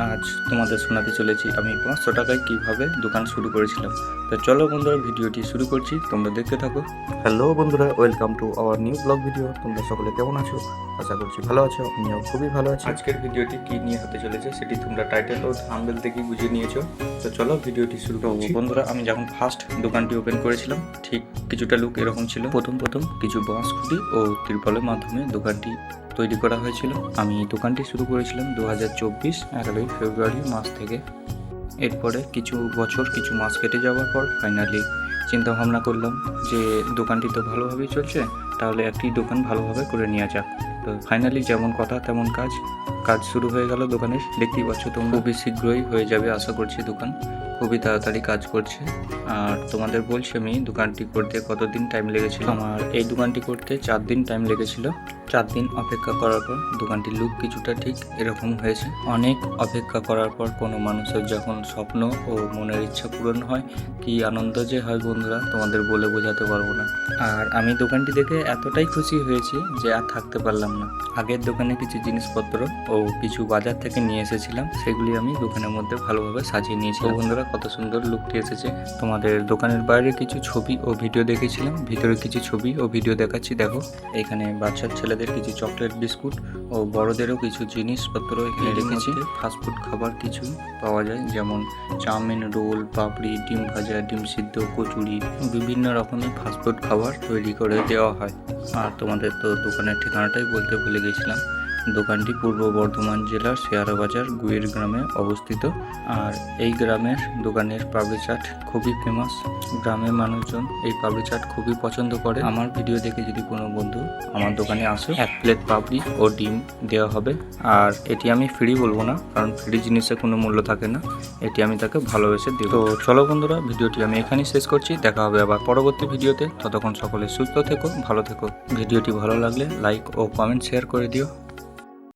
আজ তোমাদের শোনাতে চলেছি আমি 500 টাকায় কীভাবে দোকান শুরু করেছিলাম। তো চলো বন্ধুরা, ভিডিওটি শুরু করছি, তোমরা দেখতে থাকো। হ্যালো বন্ধুরা, welcome to our new blog video. তোমরা সকলে কেমন আছো? আশা করছি ভালো আছো, আমিও খুবই ভালো আছি। আজকের ভিডিওটি কী নিয়ে হতে চলেছে সেটি তোমরা টাইটেল ও থাম্বনেল দেখেই বুঝে নিয়েছো। তো চলো ভিডিওটি শুরু করছি। বন্ধুরা, আমি যখন ফার্স্ট দোকানটি ওপেন করেছিলাম ঠিক কিছুটা লুক এরকম ছিল। প্রথম কিছু বাঁশ খুঁটি ও তিরপলের মাধ্যমে দোকানটি তৈরি করা হয়েছিল। আমি দোকানটি শুরু করেছিলাম 2024 11ই ফেব্রুয়ারি মাস থেকে। এরপরে কিছু মাস কেটে যাওয়ার পর ফাইনালি চিন্তা ভাবনা করলাম যে দোকানটি তো ভালোভাবেই চলছে, তাহলে একটি দোকান ভালোভাবে করে নেওয়া যাক। তো ফাইনালি যেমন কথা তেমন কাজ শুরু হয়ে গেল দোকানের। দেখতেই পাচ্ছ তোমরা, খুবই শীঘ্রই হয়ে যাবে আশা করছি। দোকান খুবই তাড়াতাড়ি কাজ করছে। আর তোমাদের বলছি আমি দোকানটি করতে কতদিন টাইম লেগেছিল। আমার এই দোকানটি করতে 4 দিন টাইম লেগেছিল। 4 দিন অপেক্ষা করার পর দোকানটির লুক কিছুটা ঠিক এরকম হয়েছে। অনেক অপেক্ষা করার পর কোনো মানুষের যখন স্বপ্ন ও মনের ইচ্ছা পূরণ হয়, কি আনন্দ যে হয় বন্ধুরা, তোমাদের বলে বোঝাতে পারবো না। আর আমি দোকানটি দেখে এতটাই খুশি হয়েছি যে আর থাকতে পারলাম না। আগের দোকানে কিছু জিনিসপত্র ও কিছু বাজার থেকে নিয়ে এসেছিলাম, সেগুলি আমি দোকানের মধ্যে ভালোভাবে সাজিয়ে নিয়েছি। বন্ধুরা, কত সুন্দর লুকটি এসেছে। তোমাদের দোকানের বাইরে কিছু ছবি ও ভিডিও দেখেছিলাম, ভিতরে কিছু ছবি ও ভিডিও দেখাচ্ছি দেখো। এখানে বাচ্চার ছেলেদের কিছু চকলেট বিস্কুট ও বড়দেরও কিছু জিনিসপত্র এখানে রেখেছি। ফাস্টফুড খাবার কিছু পাওয়া যায়, যেমন চাউমিন, রোল, পাপড়ি, ডিম ভাজা, ডিম সিদ্ধ, কচুরি, বিভিন্ন রকমের ফাস্টফুড খাবার তৈরি করে দেওয়া হয়। আর তোমাদের তো দোকানের ঠিকানাটাই বলতে ভুলে গেছিলাম। দোকানটি পূর্ব বর্ধমান জেলার শেয়ারা বাজার গুয়ের গ্রামে অবস্থিত। আর এই গ্রামের দোকানের পাপড়ি চাট খুবই ফেমাস। গ্রামের মানুষজন এই পাপড়ি চাট খুবই পছন্দ করে। আমার ভিডিও দেখে যদি কোনো বন্ধু আমার দোকানে আসে, 1 প্লেট পাপড়ি ও ডিম দেওয়া হবে। আর এটি আমি ফ্রি বলবো না, কারণ ফ্রি জিনিসের কোনো মূল্য থাকে না, এটি আমি তাকে ভালোবেসে দেব। তো চলো বন্ধুরা, ভিডিওটি আমি এখানেই শেষ করছি। দেখা হবে আবার পরবর্তী ভিডিওতে। ততক্ষণ সকলে সুস্থ থেকো, ভালো থেকো। ভিডিওটি ভালো লাগলে লাইক ও কমেন্ট শেয়ার করে দিও।